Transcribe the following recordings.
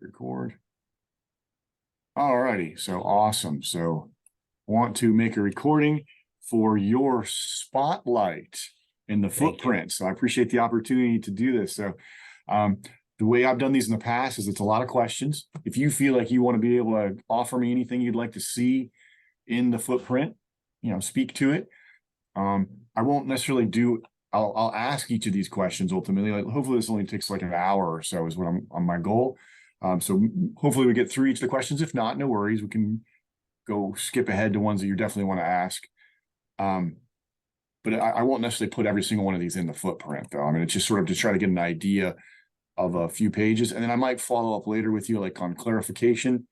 Record. All righty, so awesome. So want to make a recording for your spotlight in the footprint. So I appreciate the opportunity to do this. So the way I've done these in the past is it's a lot of questions. If you feel like you want to be able to offer me anything you'd like to see in the footprint, speak to it. I won't necessarily I'll ask each of these questions ultimately. Like, hopefully this only takes like an hour or so is what I'm on my goal. So hopefully we get through each of the questions. If not, no worries. We can go skip ahead to ones that you definitely want to ask. But I won't necessarily put every single one of these in the footprint though. I mean, it's just sort of to try to get an idea of a few pages. And then I might follow up later with you like on clarification,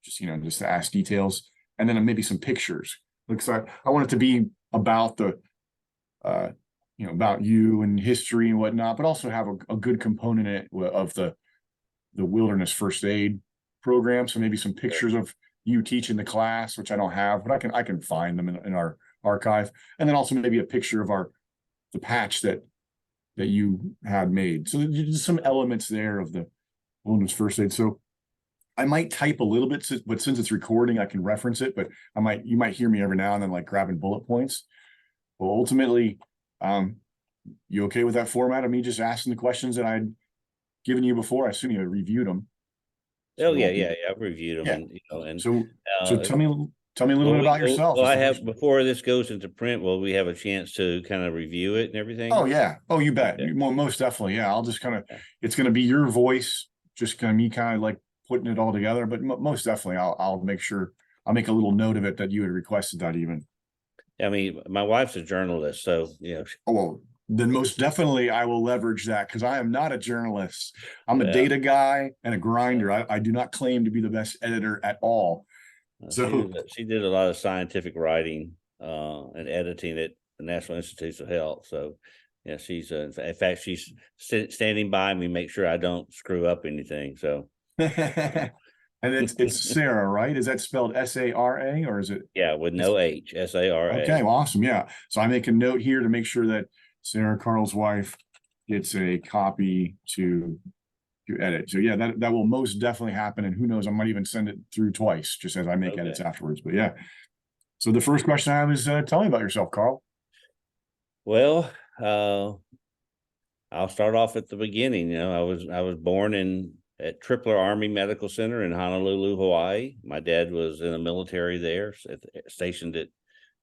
just to ask details. And then maybe some pictures. Looks like I want it to be about the about you and history and whatnot, but also have a good component of the wilderness first aid program. So maybe some pictures of you teaching the class, which I don't have, but I can find them in our archive. And then also maybe a picture of the patch that you had made. So there's some elements there of the wilderness first aid. So I might type a little bit, but since it's recording, I can reference it, but you might hear me every now and then like grabbing bullet points. Well, ultimately, you okay with that format of me just asking the questions that I'd given you before? I assume you reviewed them. Oh, yeah. I've reviewed them. Yeah. And so tell me a little bit about yourself. Well, I have, before this goes into print, will we have a chance to kind of review it and everything? Oh, yeah. Oh, you bet. Yeah. Well, most definitely. Yeah. I'll just it's going to be your voice, just me like putting it all together. But most definitely, I'll make sure I'll make a little note of it that you had requested that even. I mean, my wife's a journalist, so, Oh, well, then most definitely I will leverage that because I am not a journalist. I'm a data guy and a grinder. I do not claim to be the best editor at all. So she did a lot of scientific writing and editing at the National Institutes of Health. So yeah, she's in fact she's standing by me, make sure I don't screw up anything. So and it's Sarah, right? Is that spelled S-A-R-A or is it? Yeah, with no H, S-A-R-A. Okay, well, awesome. Yeah. So I make a note here to make sure that Sarah, Karl's wife, gets a copy to edit. So yeah, that will most definitely happen. And who knows, I might even send it through twice just as I make edits afterwards. But yeah. So the first question I have is tell me about yourself, Karl. Well, I'll start off at the beginning. I was born at Tripler Army Medical Center in Honolulu, Hawaii. My dad was in the military there, stationed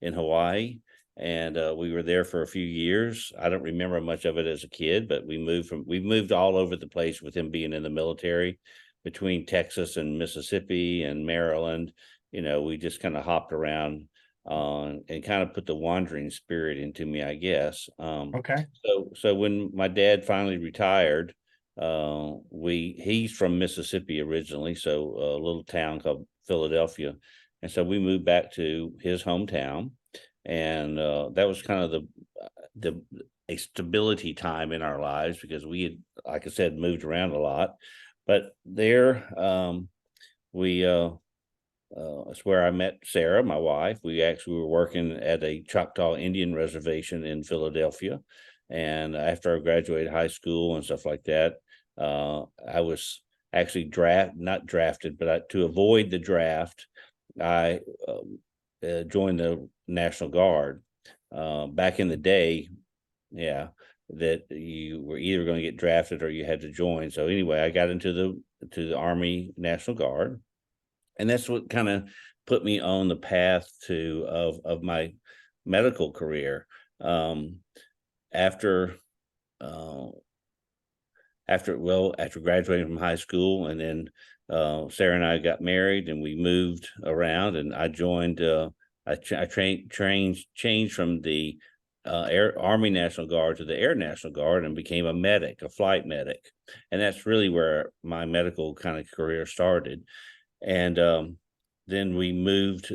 in Hawaii, and we were there for a few years. I don't remember much of it as a kid, but we moved all over the place with him being in the military, between Texas and Mississippi and Maryland. We just kind of hopped around and kind of put the wandering spirit into me, I guess. Okay. So when my dad finally retired, he's from Mississippi originally, so a little town called Philadelphia, and so we moved back to his hometown, and that was kind of a stability time in our lives because we had, like I said, moved around a lot. But there, that's where I met Sarah, my wife. We actually were working at a Choctaw Indian reservation in Philadelphia. And after I graduated high school and stuff like that, I was actually not drafted, but to avoid the draft, I joined the National Guard. Back in the day, that you were either going to get drafted or you had to join. So anyway, I got into the Army National Guard. And that's what kind of put me on the path of my medical career. After graduating from high school, and then Sarah and I got married, and we moved around, and I joined. I changed from the Army National Guard to the Air National Guard and became a flight medic, and that's really where my medical kind of career started. And then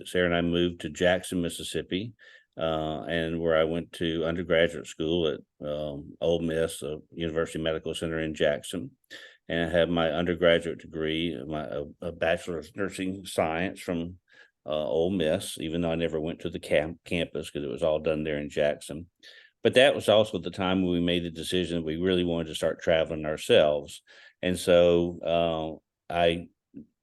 Sarah and I moved to Jackson, Mississippi, and where I went to undergraduate school at Ole Miss, University Medical Center in Jackson. And I had my undergraduate degree, a Bachelor of Nursing Science from Ole Miss, even though I never went to the campus because it was all done there in Jackson. But that was also the time when we made the decision that we really wanted to start traveling ourselves. And so I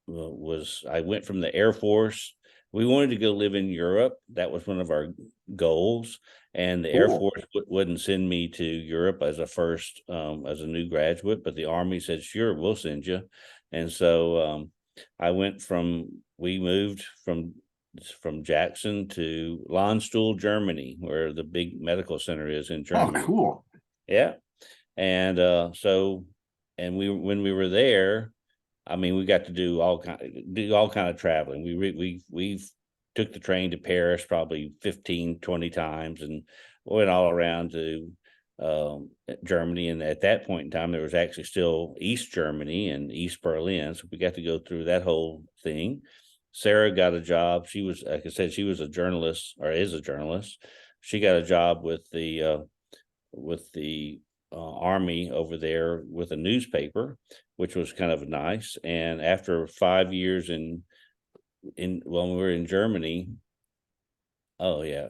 I went from the Air Force. We wanted to go live in Europe. That was one of our goals. And the Air Cool. Force wouldn't send me to Europe as a first, as a new graduate, but the Army said, sure, we'll send you. And so I went we moved from Jackson to Landstuhl, Germany, where the big medical center is in Oh, Germany. cool. Yeah. And when we were there, I mean, we got to do all kind of traveling. We took the train to Paris probably 15, 20 times and went all around to Germany. And at that point in time, there was actually still East Germany and East Berlin. So we got to go through that whole thing. Sarah got a job. She was, like I said, she was a journalist, or is a journalist. She got a job with the Army over there with a newspaper, which was kind of nice. And after 5 years in when we were in Germany, oh yeah,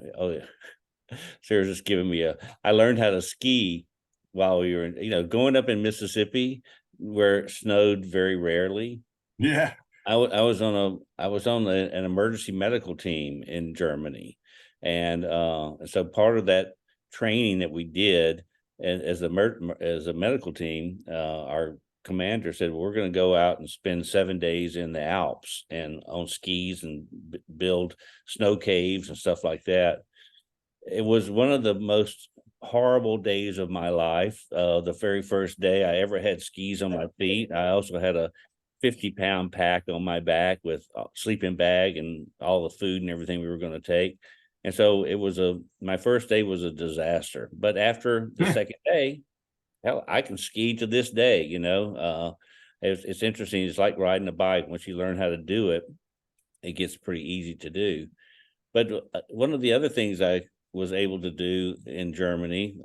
Sarah's just giving me I learned how to ski while we were, going up in Mississippi where it snowed very rarely. Yeah. I was on an emergency medical team in Germany, and so part of that training that we did as a medical team, our commander said, well, we're going to go out and spend 7 days in the Alps and on skis and build snow caves and stuff like that. It was one of the most horrible days of my life. The very first day I ever had skis on my feet. I also had a 50-pound pack on my back with a sleeping bag and all the food and everything we were going to take. And so my first day was a disaster. But after the second day, hell, I can ski to this day. It's interesting. It's like riding a bike. Once you learn how to do it, it gets pretty easy to do. But one of the other things I was able to do in Germany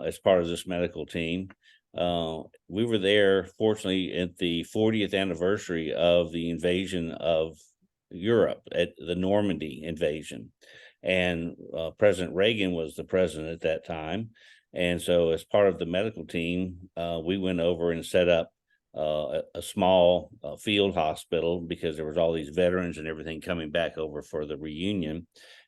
as part of this medical team, we were there, fortunately, at the 40th anniversary of the invasion of Europe, at the Normandy invasion. And President Reagan was the president at that time. And so, as part of the medical team, we went over and set up a small field hospital because there was all these veterans and everything coming back over for the reunion.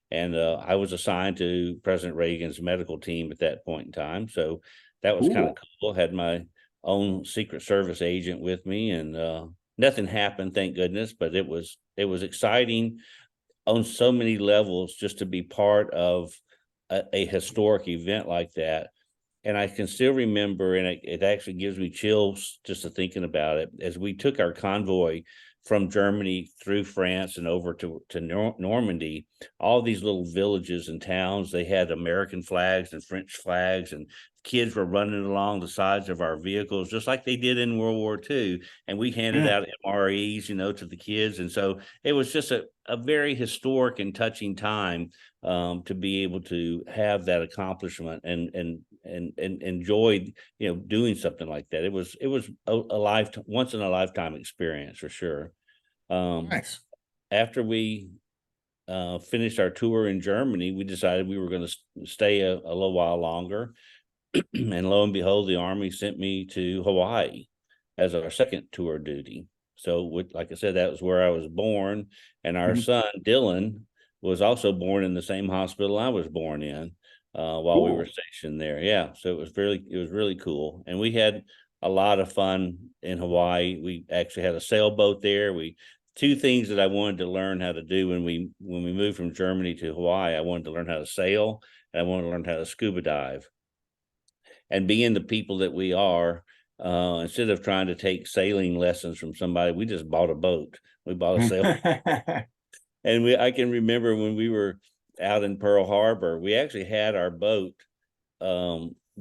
And I was assigned to President Reagan's medical team at that point in time. So that was kind of Cool. cool. Had my own Secret Service agent with me, and nothing happened, thank goodness. But it was exciting on so many levels just to be part of a historic event like that. And I can still remember, and it actually gives me chills just to thinking about it, as we took our convoy from Germany through France and over to Normandy, all these little villages and towns, they had American flags and French flags, and kids were running along the sides of our vehicles, just like they did in World War II. And we handed Yeah. out MREs, to the kids. And so it was just a very historic and touching time to be able to have that accomplishment and enjoyed, doing something like that. It was a once in a lifetime experience for sure. Nice. After we finished our tour in Germany, we decided we were going to stay a little while longer. And lo and behold, the Army sent me to Hawaii as our second tour duty. So, like I said, that was where I was born. And our Mhm. son, Dylan, was also born in the same hospital I was born in while we were Cool. stationed there. Yeah. So it was really cool. And we had a lot of fun in Hawaii. We actually had a sailboat there. Two things that I wanted to learn how to do when we moved from Germany to Hawaii. I wanted to learn how to sail, and I wanted to learn how to scuba dive. And being the people that we are, instead of trying to take sailing lessons from somebody, we just bought a boat. We bought a sail, and I can remember when we were out in Pearl Harbor, we actually had our boat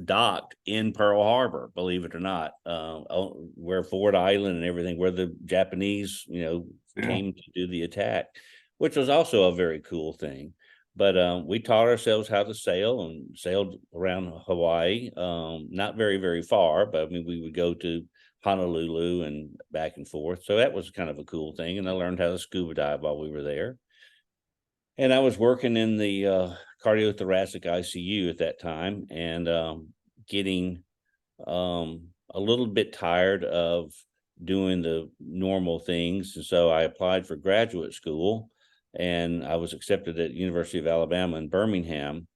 docked in Pearl Harbor, believe it or not, where Ford Island and everything, where the Japanese, Yeah. came to do the attack, which was also a very cool thing. But we taught ourselves how to sail and sailed around Hawaii, not very, very far, but I mean, we would go to Honolulu and back and forth. So that was kind of a cool thing. And I learned how to scuba dive while we were there. And I was working in the cardiothoracic ICU at that time, and getting a little bit tired of doing the normal things. And so I applied for graduate school, and I was accepted at University of Alabama in Birmingham,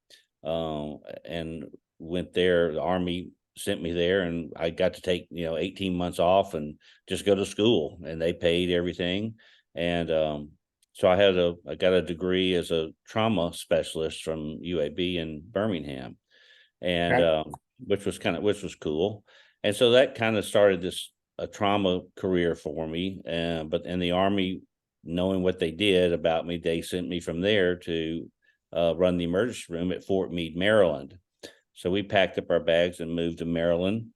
and went there. The Army sent me there, and I got to take 18 months off and just go to school, and they paid everything. And so I got a degree as a trauma specialist from UAB in Birmingham, and Okay. which was cool. And so that kind of started this a trauma career for me. But in the Army, knowing what they did about me, they sent me from there to run the emergency room at Fort Meade, Maryland. So we packed up our bags and moved to Maryland.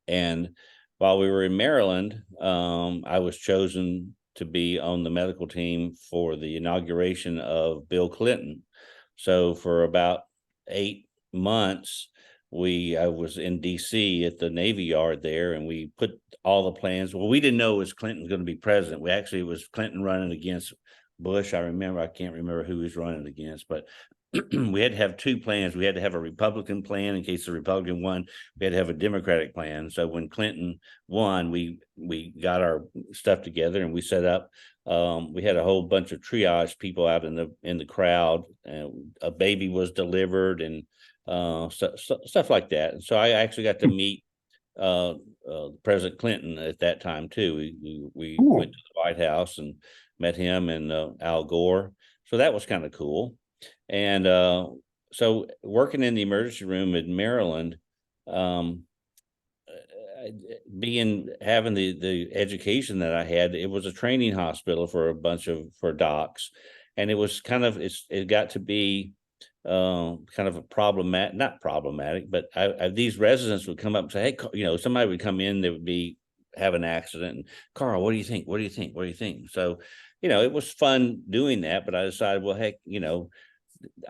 And while we were in Maryland, I was chosen to be on the medical team for the inauguration of Bill Clinton. So for about 8 months, I was in DC at the Navy Yard there, and we put all the plans. Well, we didn't know it was Clinton going to be president. It was Clinton running against Bush. I can't remember who he was running against, but we had to have two plans. We had to have a Republican plan in case the Republican won. We had to have a Democratic plan. So when Clinton won, we got our stuff together and we set up. We had a whole bunch of triage people out in the crowd. A baby was delivered and stuff like that. And so I actually got to meet President Clinton at that time too. We Cool. went to the White House and met him and Al Gore. So that was kind of cool. And so working in the emergency room in Maryland, having the education that I had, it was a training hospital for for docs, and it was it got to be kind of a not problematic, but these residents would come up and say, hey, somebody would come in that would have an accident, and Karl, what do you think? What do you think? What do you think? So, it was fun doing that, but I decided, well, heck,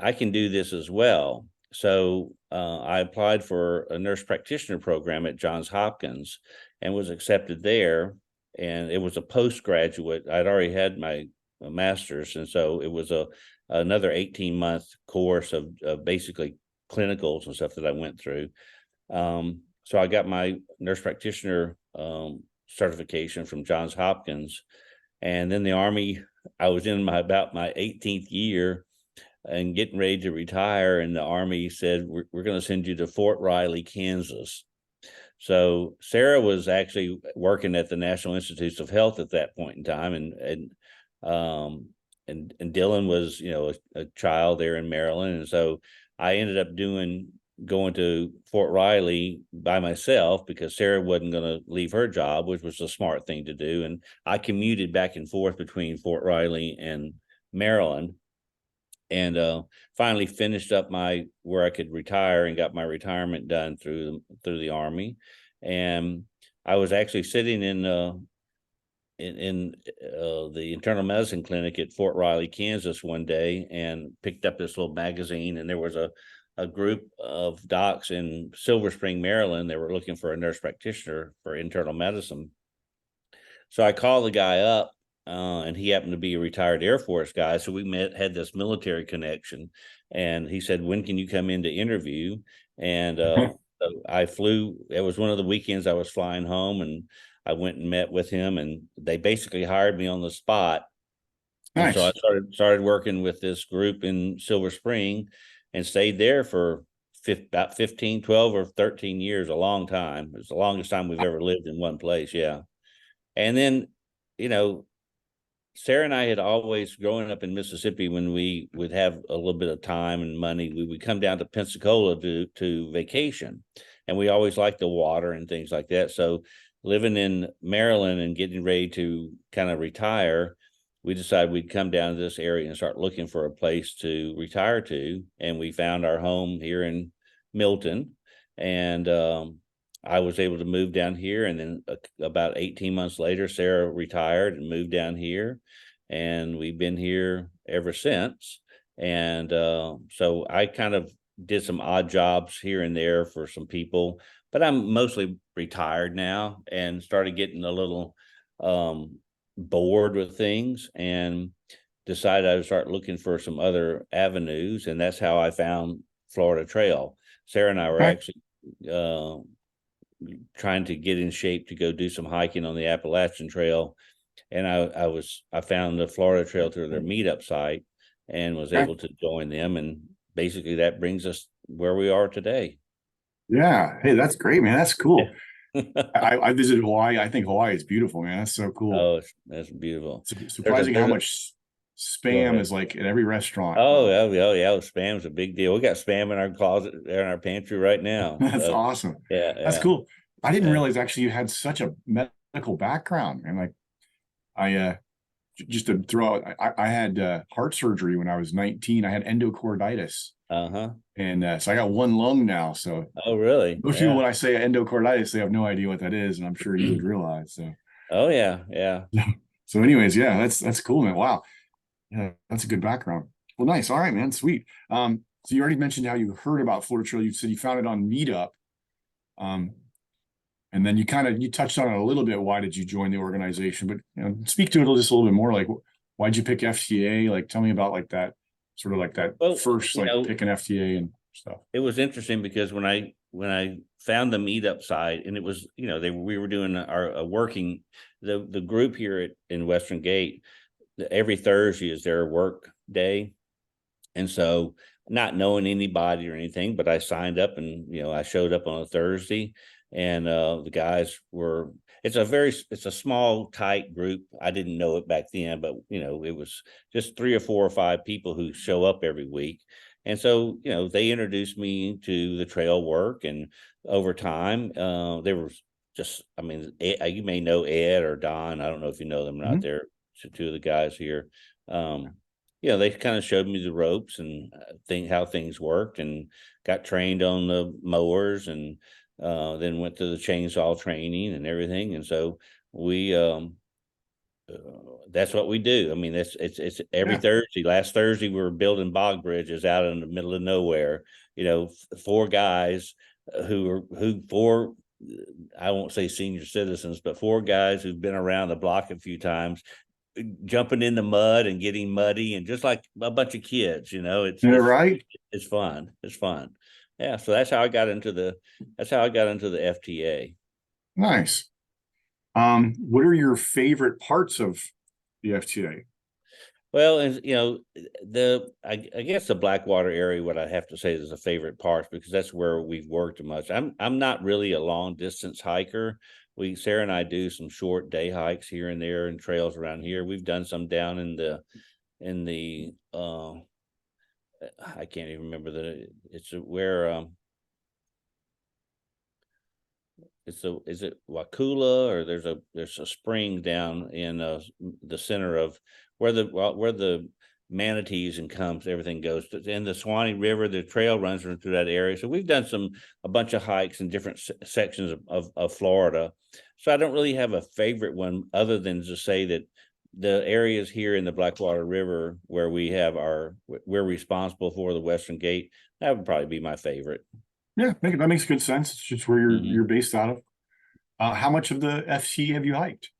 I can do this as well. So I applied for a nurse practitioner program at Johns Hopkins and was accepted there. And it was a postgraduate. I'd already had my master's. And so it was another 18-month course of basically clinicals and stuff that I went through. So I got my nurse practitioner certification from Johns Hopkins. And then the Army, I was in about my 18th year and getting ready to retire, and the Army said, we're going to send you to Fort Riley, Kansas. So Sarah was actually working at the National Institutes of Health at that point in time, and Dylan was a child there in Maryland, and so I ended up going to Fort Riley by myself because Sarah wasn't going to leave her job, which was a smart thing to do. And I commuted back and forth between Fort Riley and Maryland, and finally finished up where I could retire and got my retirement done through the Army. And I was actually sitting in the internal medicine clinic at Fort Riley, Kansas one day, and picked up this little magazine, and there was a group of docs in Silver Spring, Maryland. They were looking for a nurse practitioner for internal medicine. So I called the guy up, and he happened to be a retired Air Force guy. So we had this military connection, and he said, when can you come in to interview? And so I flew. It was one of the weekends I was flying home, and I went and met with him, and they basically hired me on the spot. Nice. And so I started working with this group in Silver Spring and stayed there for about 15, 12 or 13 years, a long time. It's the longest time we've ever lived in one place. Yeah. And then, Sarah and I had always, growing up in Mississippi, when we would have a little bit of time and money, we would come down to Pensacola to vacation. And we always liked the water and things like that. So living in Maryland and getting ready to kind of retire, we decided we'd come down to this area and start looking for a place to retire to. And we found our home here in Milton. And I was able to move down here. And then about 18 months later, Sarah retired and moved down here. And we've been here ever since. And so I kind of did some odd jobs here and there for some people, but I'm mostly retired now and started getting a little bored with things and decided I would start looking for some other avenues. And that's how I found Florida Trail. Sarah and I were actually trying to get in shape to go do some hiking on the Appalachian Trail. And I found the Florida Trail through their meetup site and was Okay. able to join them. And basically that brings us where we are today. Yeah. Hey, that's great, man. That's cool. Yeah. I visited Hawaii. I think Hawaii is beautiful, man. That's so cool. Oh, that's beautiful. It's surprising how There's a, much go spam ahead. is like at every restaurant. Oh, yeah. Spam's a big deal. We got spam in our closet, in our pantry right now. That's So awesome. yeah, That's yeah, cool. I didn't yeah. realize actually you had such a medical background. And like I just to throw out, I had heart surgery when I was 19. I had endocarditis. Uh-huh. And so I got one lung now. So Oh, really? most people, Yeah. when I say endocarditis, they have no idea what that is. And I'm sure you would realize. So, Oh, yeah, yeah. so anyways, yeah, that's cool, man. Wow. Yeah, that's a good background. Well, nice. All right, man. Sweet. So you already mentioned how you heard about Florida Trail. You said you found it on Meetup. Um, and then you touched on it a little bit. Why did you join the organization? But speak to it just a little bit more. Like, why'd you pick FTA? Like, tell me about like that, sort of like that Well, first, like picking FTA and stuff. it was interesting because when I found the meetup site, and it was, we were doing our working, the group here in Western Gate, every Thursday is their work day. And so, not knowing anybody or anything, but I signed up, and I showed up on a Thursday, and the guys were. It's a small, tight group. I didn't know it back then, but it was just 3 or 4 or 5 people who show up every week. And so, they introduced me to the trail work, and over time, there was just, I mean, you may know Ed or Don. I don't know if you know them or not. Mhm. They're two of the guys here. They kind of showed me the ropes and how things worked, and got trained on the mowers, and then went to the chainsaw training and everything. And so we, that's what we do. I mean, it's every Yeah. Thursday. Last Thursday, we were building bog bridges out in the middle of nowhere. 4 guys four. I won't say senior citizens, but 4 guys who've been around the block a few times, jumping in the mud and getting muddy, and just like a bunch of kids, it's Yeah, it's right. it's fun. It's fun. Yeah. So that's how I got into the FTA. Nice. What are your favorite parts of the FTA? Well, and I guess the Blackwater area, what I have to say is a favorite part, because that's where we've worked much. I'm not really a long distance hiker. Sarah and I do some short day hikes here and there and trails around here. We've done some down in the I can't even remember it's where is it Wakula, or there's a spring down in the center of where the manatees and everything goes to, in the Swanee River. The trail runs through that area. So we've done a bunch of hikes in different sections of Florida. So I don't really have a favorite one, other than to say that the areas here in the Blackwater River where we're responsible for the Western Gate, that would probably be my favorite. Yeah, that makes good sense. It's just where you're Mhm. you're based out of. How much of the FC have you hiked?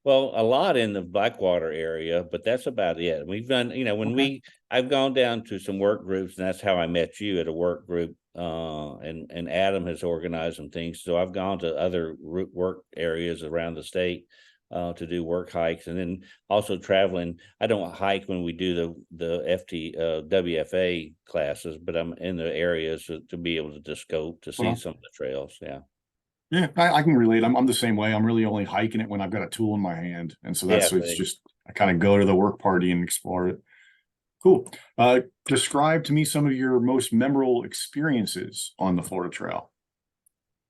Well, a lot in the Blackwater area, but that's about it. We've done, Okay. I've gone down to some work groups, and that's how I met you, at a work group. And Adam has organized some things. So I've gone to other work areas around the state to do work hikes, and then also traveling. I don't hike when we do the WFA classes, but I'm in the areas to be able to just go to see Well, some of the trails. Yeah. yeah, I can relate. I'm the same way. I'm really only hiking it when I've got a tool in my hand. And so Yeah. it's just, I kind of go to the work party and explore it. Cool. Describe to me some of your most memorable experiences on the Florida Trail.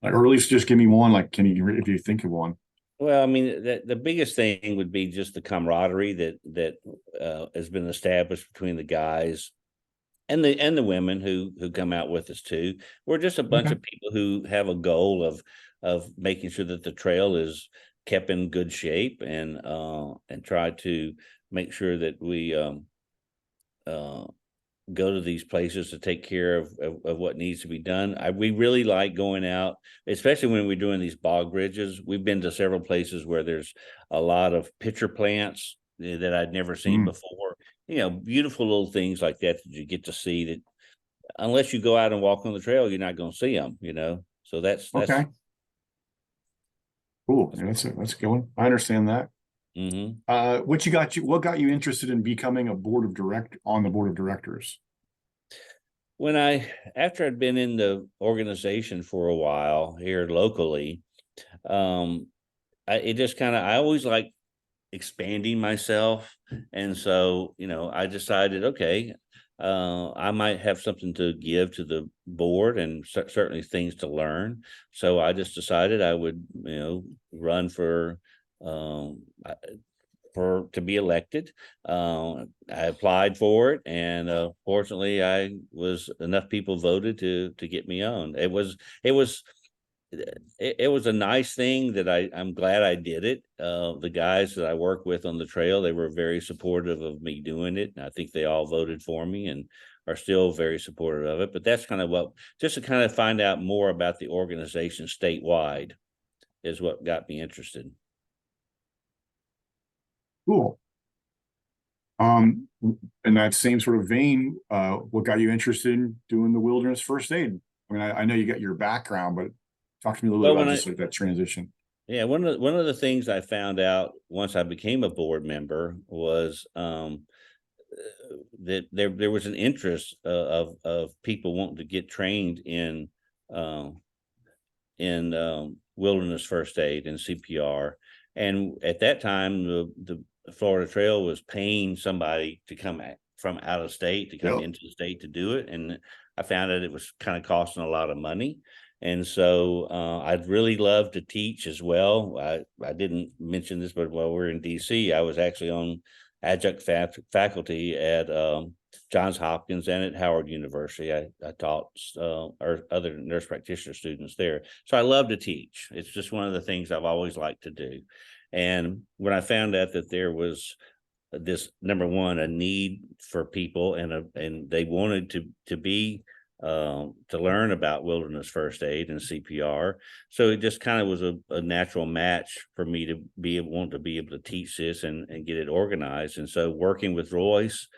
Like, or at least just give me one. Like, if you think of one? Well, I mean, the biggest thing would be just the camaraderie that has been established between the guys and the women who come out with us too. We're just a bunch Okay. of people who have a goal of making sure that the trail is kept in good shape, and try to make sure that we uh, go to these places to take care of what needs to be done. We really like going out, especially when we're doing these bog bridges. We've been to several places where there's a lot of pitcher plants that I'd never seen Mm, before. Beautiful little things like that you get to see, that unless you go out and walk on the trail, you're not going to see them. So that's Okay, cool. Yeah, that's a good one. I understand that. mhm. What got you interested in becoming on the board of directors? When after I'd been in the organization for a while here locally, um, it just kind of, I always like expanding myself. And so, I decided, okay, I might have something to give to the board and certainly things to learn. So I just decided I would, run um, I- to be elected. I applied for it, and fortunately, I was enough people voted to get me on. It was it was a nice thing that I'm glad I did it. The guys that I work with on the trail, they were very supportive of me doing it. And I think they all voted for me and are still very supportive of it. But that's kind of just to kind of find out more about the organization statewide is what got me interested. Cool. Um, in that same sort of vein, what got you interested in doing the wilderness first aid? I mean, I know you got your background, but talk to me a little bit Well, about just like that transition. yeah, one of the things I found out once I became a board member was that there was an interest of people wanting to get trained um, in wilderness first aid and CPR. And at that time, the Florida Trail was paying somebody to come from out of state to come Yep. into the state to do it. And I found that it was kind of costing a lot of money. And so I'd really love to teach as well. I didn't mention this, but while we're in DC, I was actually on adjunct faculty at Johns Hopkins and at Howard University. I taught or other nurse practitioner students there. So I love to teach. It's just one of the things I've always liked to do. And when I found out that there was this, number one, a need for people and they wanted to be to learn about wilderness first aid and CPR. So it just kind of was a natural match for me to want to be able to teach this and get it organized. And so working with Royce,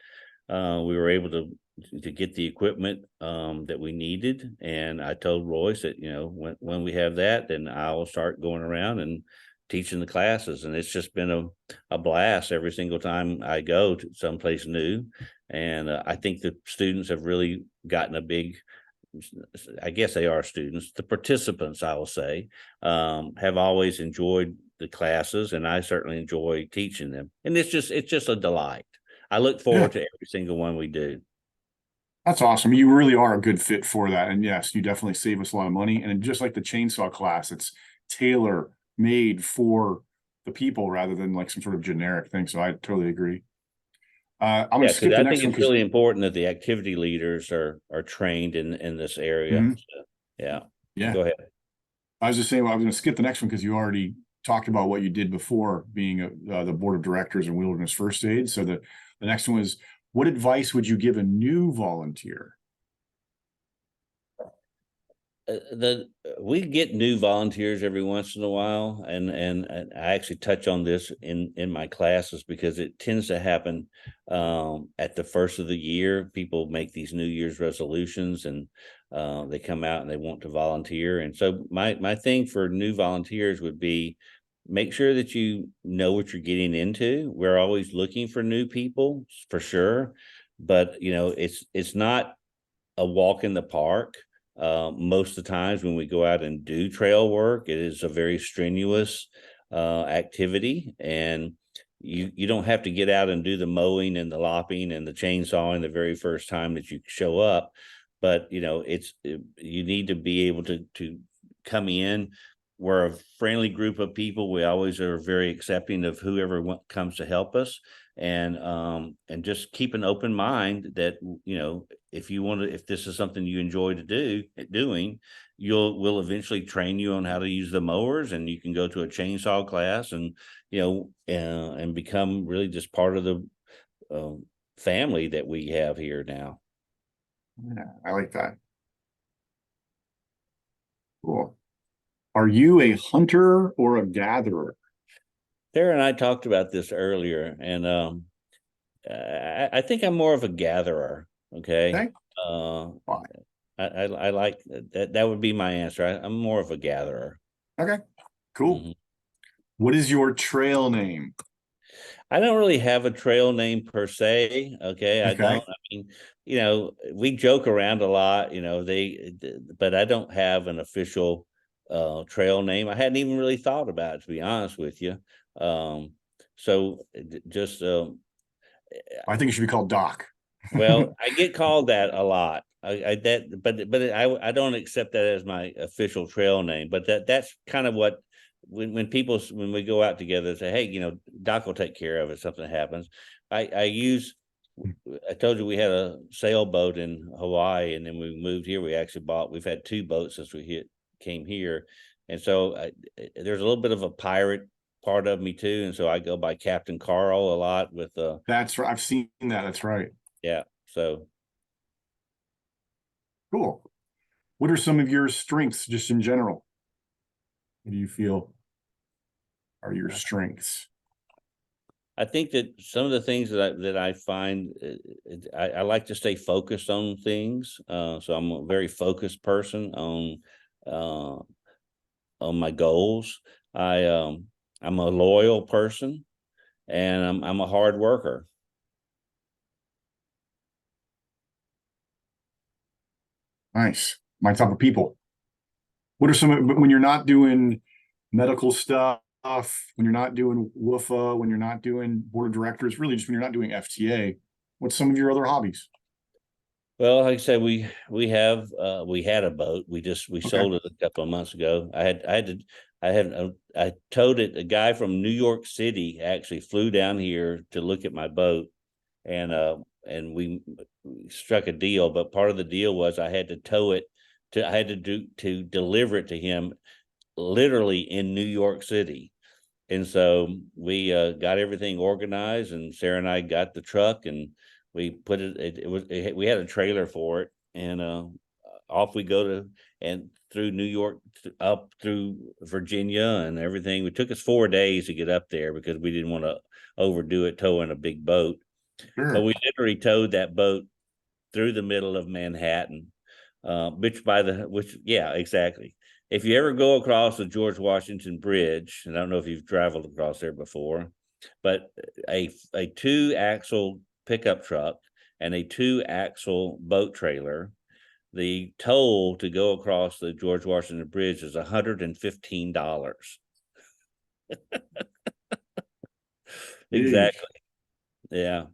we were able to get the equipment that we needed. And I told Royce that, when we have that, then I'll start going around and teaching the classes. And it's just been a blast every single time I go to someplace new. And I think the students have really gotten a big, I guess they are students, the participants, I will say, have always enjoyed the classes, and I certainly enjoy teaching them. And it's just a delight. I look Yeah, forward to every single one we do. that's awesome. You really are a good fit for that. And yes, you definitely save us a lot of money. And just like the chainsaw class, it's tailor made for the people rather than like some sort of generic thing. So I totally agree. I'm going Yeah, to because skip the I next think one it's because really important that the activity leaders are trained in this area. So, yeah, yeah, go ahead. I was just saying, well, I was going to skip the next one because you already talked about what you did before being the board of directors in wilderness first aid. So the next one was, what advice would you give a new volunteer? We get new volunteers every once in a while, and I actually touch on this in my classes because it tends to happen at the first of the year. People make these New Year's resolutions, and they come out and they want to volunteer. And so my thing for new volunteers would be make sure that you know what you're getting into. We're always looking for new people for sure, but it's not a walk in the park. Most of the times when we go out and do trail work, it is a very strenuous activity, and you don't have to get out and do the mowing and the lopping and the chainsawing the very first time that you show up. But you need to be able to come in. We're a friendly group of people. We always are very accepting of whoever comes to help us, and just keep an open mind that if this is something you enjoy doing, we'll eventually train you on how to use the mowers, and you can go to a chainsaw class and and become really just part of the uh, family that we have here now. Yeah, I like that. Cool. Are you a hunter or a gatherer? Sarah and I talked about this earlier, and I think I'm more of a gatherer. Okay. Okay. Uh, Why? I like that. That would be my answer. I'm more of a gatherer. Okay, cool. Mhm. What is your trail name? I don't really have a trail name per se. Okay, I don't. Okay. I mean, we joke around a lot. But I don't have an official trail name. I hadn't even really thought about it, to be honest with you. Um, so just I think it should be called Doc. well, I get called that a lot. I don't accept that as my official trail name. But that's kind of what when we go out together say, hey, Doc will take care of it if something happens. I use I told you we had a sailboat in Hawaii, and then we moved here. We've had two boats since came here, and so there's a little bit of a pirate part of me too, and so I go by Captain Karl a lot with That's right. I've seen that. That's right. yeah. So Cool. What are some of your strengths just in general? What do you feel are your strengths? I think that some of the things that I find I like to stay focused on things. So I'm a very focused person uh, on my goals. I'm a loyal person, and I'm a hard worker. Nice. My type of people. What are when you're not doing medical stuff, when you're not doing WUFA, when you're not doing board of directors, really just when you're not doing FTA, what's some of your other hobbies? Well, like I said, we had a boat. We Okay. sold it a couple of months ago. I towed it. A guy from New York City actually flew down here to look at my boat, and we struck a deal. But part of the deal was I had to tow it I had to deliver it to him literally in New York City. And so we got everything organized, and Sarah and I got the truck, and we put we had a trailer for it, and off we go and through New York, up through Virginia and everything. It took us 4 days to get up there because we didn't want to overdo it towing a big boat. But Sure. we literally towed that boat through the middle of Manhattan, yeah, exactly. If you ever go across the George Washington Bridge, and I don't know if you've traveled across there before, but a two axle pickup truck and a two axle boat trailer, the toll to go across the George Washington Bridge is $115. Jeez. Exactly. Yeah.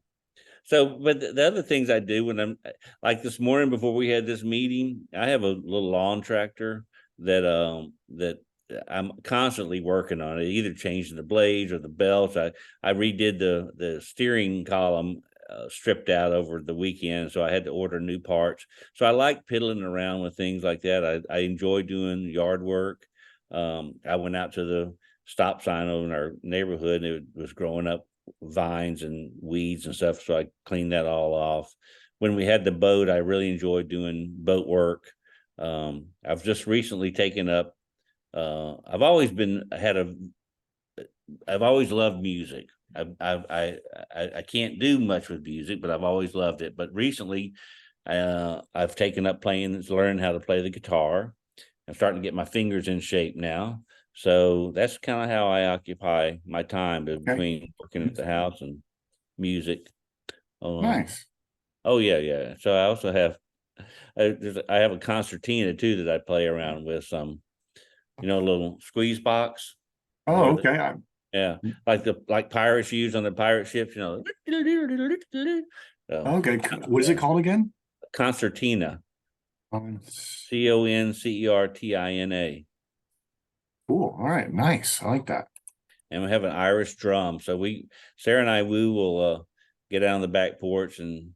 So, but the other things I do when I'm like this morning before we had this meeting, I have a little lawn tractor that I'm constantly working on it, either changing the blades or the belts. I redid the steering column, stripped out over the weekend, so I had to order new parts. So I like piddling around with things like that. I enjoy doing yard work. I went out to the stop sign over in our neighborhood, and it was growing up vines and weeds and stuff. So I cleaned that all off. When we had the boat, I really enjoyed doing boat work. I've just recently taken up. I've always been had a. I've always loved music. I can't do much with music, but I've always loved it. But recently, I've taken up playing, learned how to play the guitar. I'm starting to get my fingers in shape now. So that's kind of how I occupy my time Okay. between working at the house and music. Um, Nice. oh yeah, yeah. So I also have I have a concertina too that I play around with some, a little squeeze box Oh, where the okay. yeah, like pirates use on the pirate ships, So Okay. What is it yeah, called again? concertina, Um, Concertina, cool. All right. Nice. I like that. and we have an Irish drum. So Sarah and we will get out on the back porch and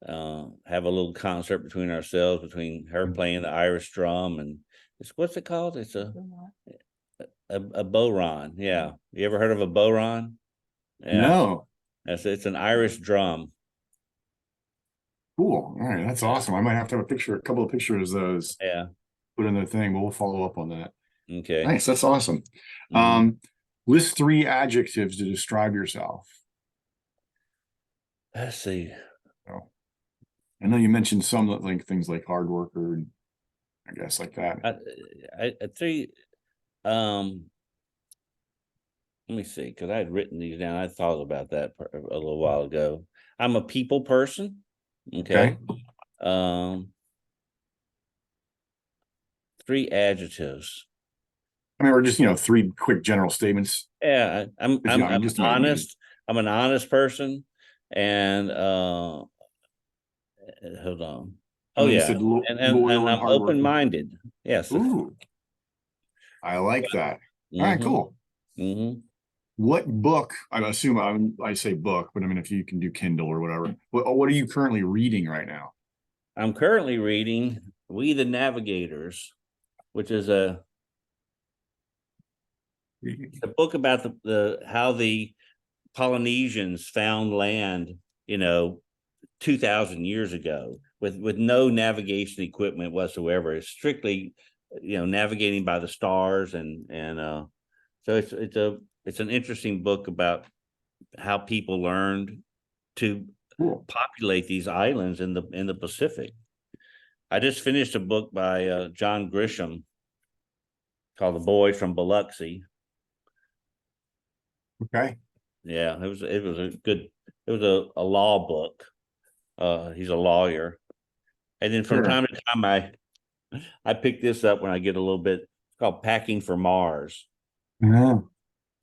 have a little concert between ourselves, between her playing the Irish drum and what's it called? It's a bodhrán. Yeah, you ever heard of a bodhrán? Yeah, No. it's an Irish drum. Cool. All right. That's Yeah, awesome. I might have to have a couple of pictures of those yeah. put in the thing, but we'll follow up on that. Okay. Nice. That's awesome. Hmm. Um, list three adjectives to describe yourself. Let's see. Oh. I know you mentioned some like things like hard worker, and I guess like that. I three. Um, Let me see, because I had written these down. I thought about that a little while ago. I'm a people person. Okay. Okay. Um, Three adjectives. I mean, or just, three quick general statements. Yeah, I'm Just my opinion. honest. I'm an honest person, and hold on. And Oh then you yeah, said and loyal and I'm hard open worker. minded. Yes. Ooh, I like that. All right, Mm-hmm. cool. Mm-hmm. What book? I assume I say book, but I mean, if you can do Kindle or whatever. What are you currently reading right now? I'm currently reading We the Navigators, which is a book about the how the Polynesians found land, you know, 2,000 years ago with no navigation equipment whatsoever. It's strictly, navigating by the stars, and so it's an interesting book about how people learned to Cool. populate these islands in the Pacific. I just finished a book by John Grisham called The Boy from Biloxi. Okay. Yeah, it was a law book. He's a lawyer. And then from Sure. time to time I pick this up when I get a little bit. It's called Packing for Mars. Yeah.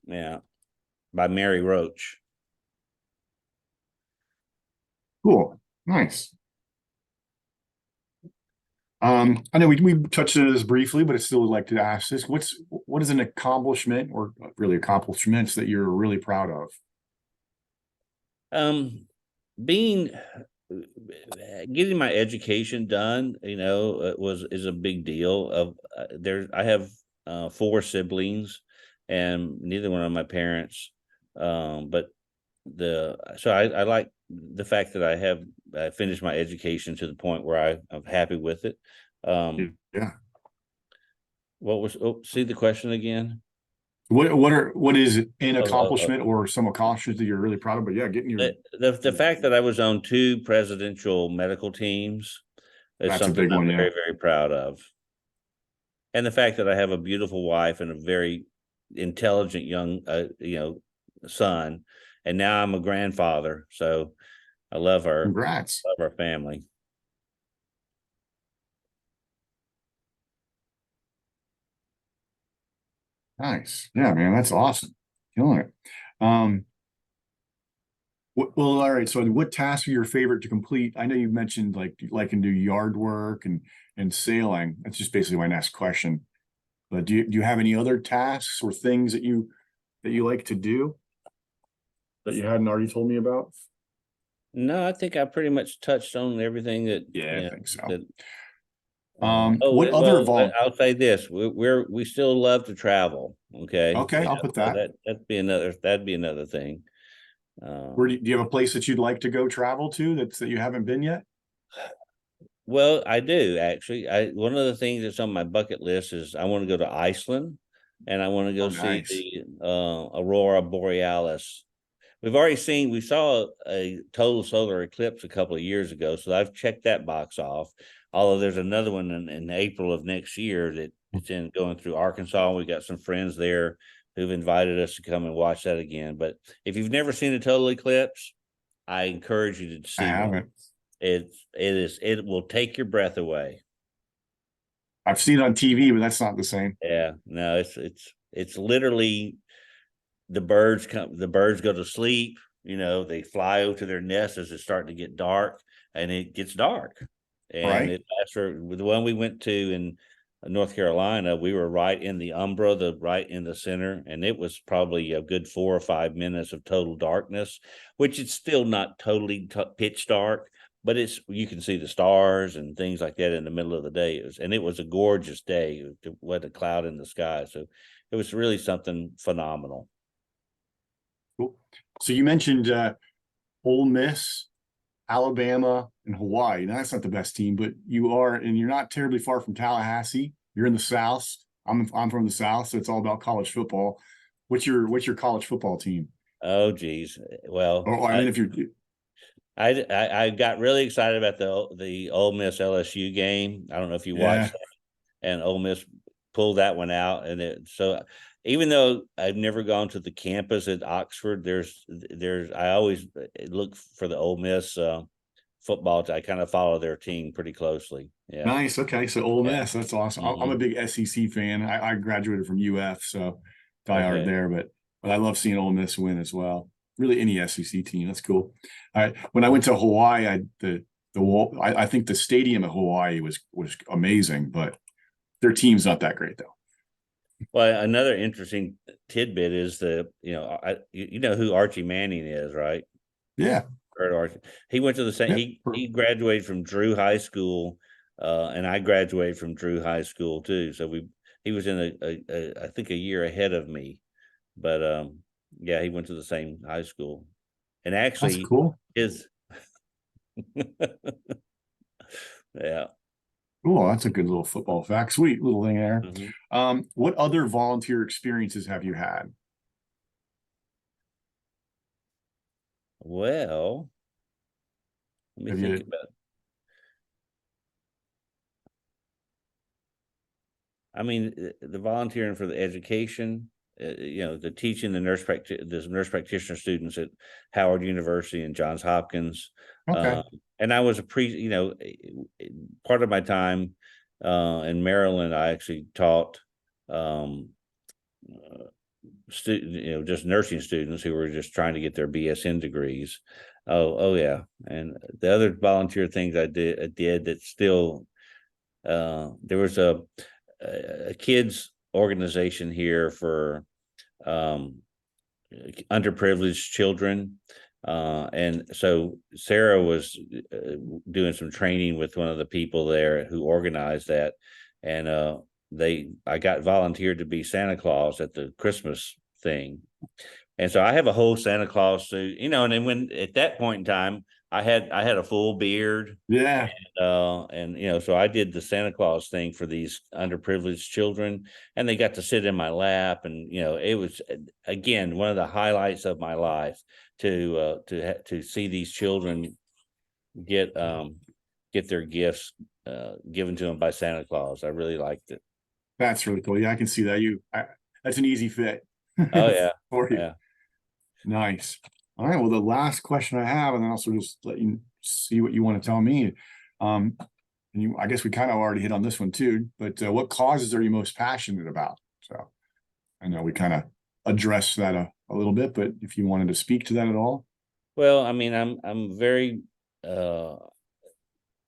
Yeah, by Mary Roach. Cool. Nice. I know we touched on this briefly, but I still would like to ask this. What is an accomplishment or really accomplishments that you're really proud of? Um, Being Getting my education done, is a big deal. I have four siblings, and neither one of my parents. But I like the fact that I finished my education to the point where I'm happy with it. Yeah. See the question again? What is an Oh, accomplishment or some accomplishments that you're really proud of? But yeah, getting your the fact that I was on two presidential medical teams is that's a something big I'm one. Yeah. very, very proud of. And the fact that I have a beautiful wife and a very intelligent young, son, and now I'm a grandfather. So I love her, Congrats. love our family. Nice. Yeah, man, that's awesome. Killing it. Um, well, all right. So what tasks are your favorite to complete? I know you mentioned like can do yard work and sailing. That's just basically my next question. But do you have any other tasks or things that you like to do that you hadn't already told me about? No, I think I pretty much touched on everything that Yeah, I think so. that. Oh What other well, vol I'll say this: we still love to travel. Okay, Okay, I'll put so that. that'd be another thing. Where do you have a place that you'd like to go travel to that you haven't been yet? Well, I do actually. I One of the things that's on my bucket list is I want to go to Iceland, and I want to Oh, go see nice. the aurora borealis. We saw a total solar eclipse a couple of years ago, so I've checked that box off. Although there's another one in April of next year that it's in going through Arkansas. We got some friends there who've invited us to come and watch that again. But if you've never seen a total eclipse, I encourage you to I see one. haven't. It will take your breath away. I've seen it on TV, but that's not the same. Yeah, no, it's literally the birds go to sleep, they fly over to their nest as it's starting to get dark, and it gets dark. And Right? it lasts for the one we went to in North Carolina, we were right in the umbra, right in the center, and it was probably a good 4 or 5 minutes of total darkness, which it's still not totally pitch dark, but you can see the stars and things like that in the middle of the day. It was a gorgeous day. It wasn't a cloud in the sky, so it was really something phenomenal. Cool. So you mentioned Ole Miss, Alabama, and Hawaii. Now that's not the best team, but you're not terribly far from Tallahassee. You're in the South. I'm from the South, so it's all about college football. What's your college football team? Oh, geez. Well, Or I mean, if you're I got really excited about the Ole Miss LSU game. I don't know if you watched Yeah, that, and Ole Miss pulled that one out, and so even though I've never gone to the campus at Oxford, there's I always look for the Ole Miss football. I kind of follow their team pretty closely. Yeah, nice. Okay, so Ole yeah. Miss, that's awesome. I'm a Hmm. big SEC fan. I graduated from UF, so diehard Okay. there. But I love seeing Ole Miss win as well. Really, any SEC team, that's cool. When I went to Hawaii, I think the stadium at Hawaii was amazing, but their team's not that great though. Well, another interesting tidbit is you know who Archie Manning is, right? Yeah. Heard Archie. He went to the same. Yep. He graduated from Drew High School, and I graduated from Drew High School too. So he was in I think a year ahead of me, but yeah, he went to the same high school, and That's actually cool. his yeah. Cool. That's a good little football fact. Sweet little thing there. Mhm. What other volunteer experiences have you had? Well, let me Have think you? about. I mean, the volunteering for the education, the teaching the nurse practitioner students at Howard University and Johns Hopkins, Okay. uh, and I was part of my time in Maryland. I actually taught um, just nursing students who were just trying to get their BSN degrees. Oh yeah, and the other volunteer things I did that still there was a kids organization here for um, underprivileged children. And so Sarah was doing some training with one of the people there who organized that. And I got volunteered to be Santa Claus at the Christmas thing. And so I have a whole Santa Claus suit, and then when at that point in time, I had a full beard, Yeah. and so I did the Santa Claus thing for these underprivileged children, and they got to sit in my lap, and it was again one of the highlights of my life to see these children get get their gifts given to them by Santa Claus. I really liked it. That's really cool. Yeah, I can see that. That's an easy fit Oh yeah, for you. yeah. Nice. All right. Well, the last question I have, and then also just let you see what you want to tell me. Um, I guess we kind of already hit on this one too, but what causes are you most passionate about? So I know we kind of addressed that a little bit, but if you wanted to speak to that at all. Well, I mean, I'm uh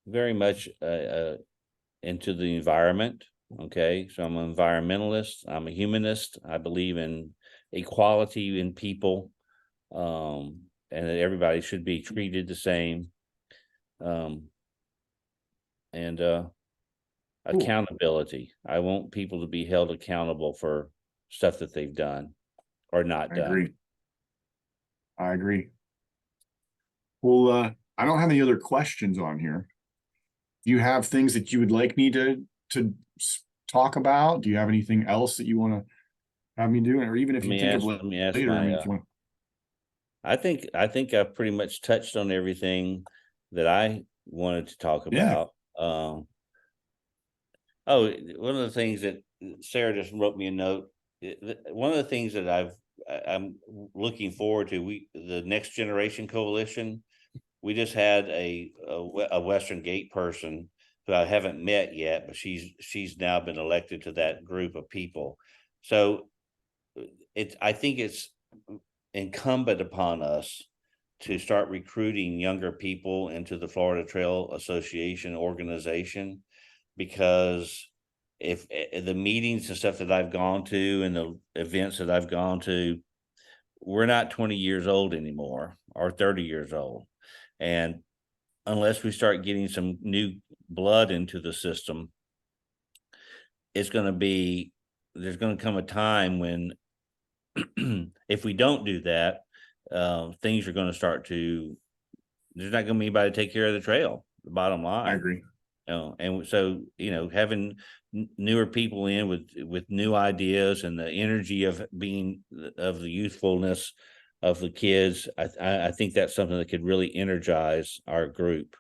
very much into the environment. Okay, so I'm an environmentalist. I'm a humanist. I believe in equality in people, and that everybody should be treated the same. Um, and Cool. accountability. I want people to be held accountable for stuff that they've done or not I done. agree. I agree. Well, I don't have any other questions on here. Do you have things that you would like me to talk about? Do you have anything else that you want to have me do? Or even if Let you me think of ask. Let me ask later, I my. mean, if you want. I think I've pretty much touched on everything that I wanted to talk Yeah. about. Oh, one of the things that Sarah just wrote me a note. One of the things that I'm looking forward to. The Next Generation Coalition. We just had a Western Gate person who I haven't met yet, but she's now been elected to that group of people. So I think it's incumbent upon us to start recruiting younger people into the Florida Trail Association organization, because if the meetings and stuff that I've gone to and the events that I've gone to, we're not 20 years old anymore or 30 years old. And unless we start getting some new blood into the system, it's going to be, there's going to come a time when if we don't do that, things are going to start to, there's not going to be anybody to take care of the trail, the bottom I line. agree. And so having newer people in with new ideas and the energy of being of the youthfulness of the kids. I think that's something that could really energize our group.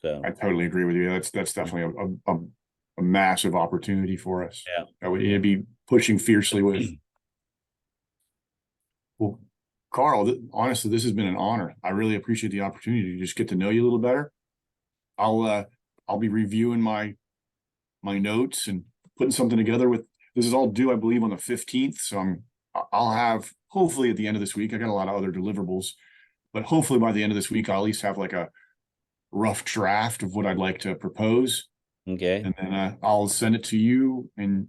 So I totally agree with you. That's definitely a massive opportunity for us yeah. that we need to be pushing fiercely with. Well, Carl, honestly, this has been an honor. I really appreciate the opportunity to just get to know you a little better. I'll be reviewing my notes and putting something together with, this is all due, I believe, on the 15th. So I'll have, hopefully at the end of this week, I got a lot of other deliverables, but hopefully by the end of this week, I'll at least have like a rough draft of what I'd like to propose. Okay. And then I'll send it to you and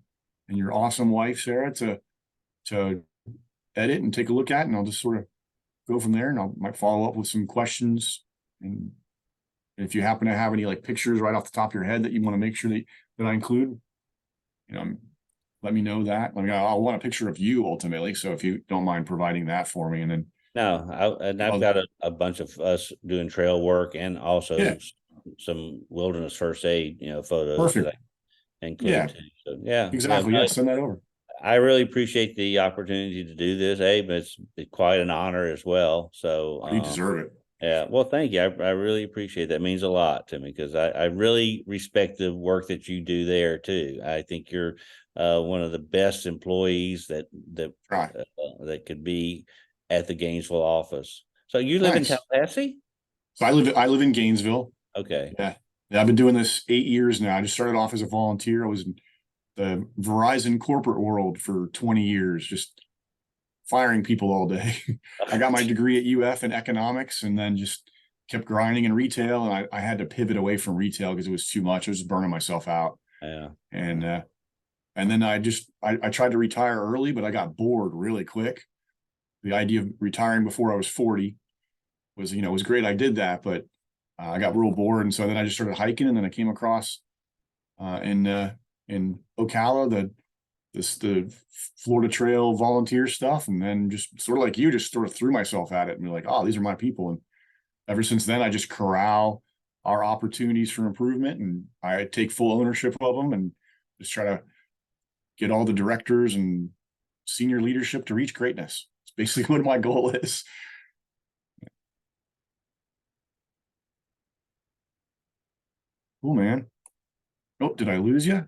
your awesome wife, Sarah, to edit and take a look at, and I'll just sort of go from there, and might follow up with some questions. And if you happen to have any like pictures right off the top of your head that you want to make sure that I include, let me know that. I mean, I'll want a picture of you ultimately. So if you don't mind providing that for me, and then No, I've got a bunch of us doing trail work and also yeah, some wilderness first aid, photos that perfect. I include Yeah, too. So yeah, exactly. Yeah, send that over. I really appreciate the opportunity to do this, Abe. It's quite an honor as well. So You deserve it. yeah, well, thank you. I really appreciate that. It means a lot to me because I really respect the work that you do there too. I think you're one of the best employees Right. that could be at the Gainesville office. So you live in Nice. Tallahassee? So I live in Gainesville. Okay. Yeah. Yeah, I've been doing this 8 years now. I just started off as a volunteer. I was in the Verizon corporate world for 20 years, just firing people all day. I got my degree at UF in economics and then just kept grinding in retail. And I had to pivot away from retail because it was too much. I was just burning myself out. Yeah. And then I tried to retire early, but I got bored really quick. The idea of retiring before I was 40 was great. I did that, but I got real bored. And so then I just started hiking, and then I came across in Ocala, the Florida Trail volunteer stuff, and then just sort of like you, just sort of threw myself at it and be like, oh, these are my people. And ever since then, I just corral our opportunities for improvement, and I take full ownership of them, and just try to get all the directors and senior leadership to reach greatness. It's basically what my goal is. Cool, man. Oh, did I lose you?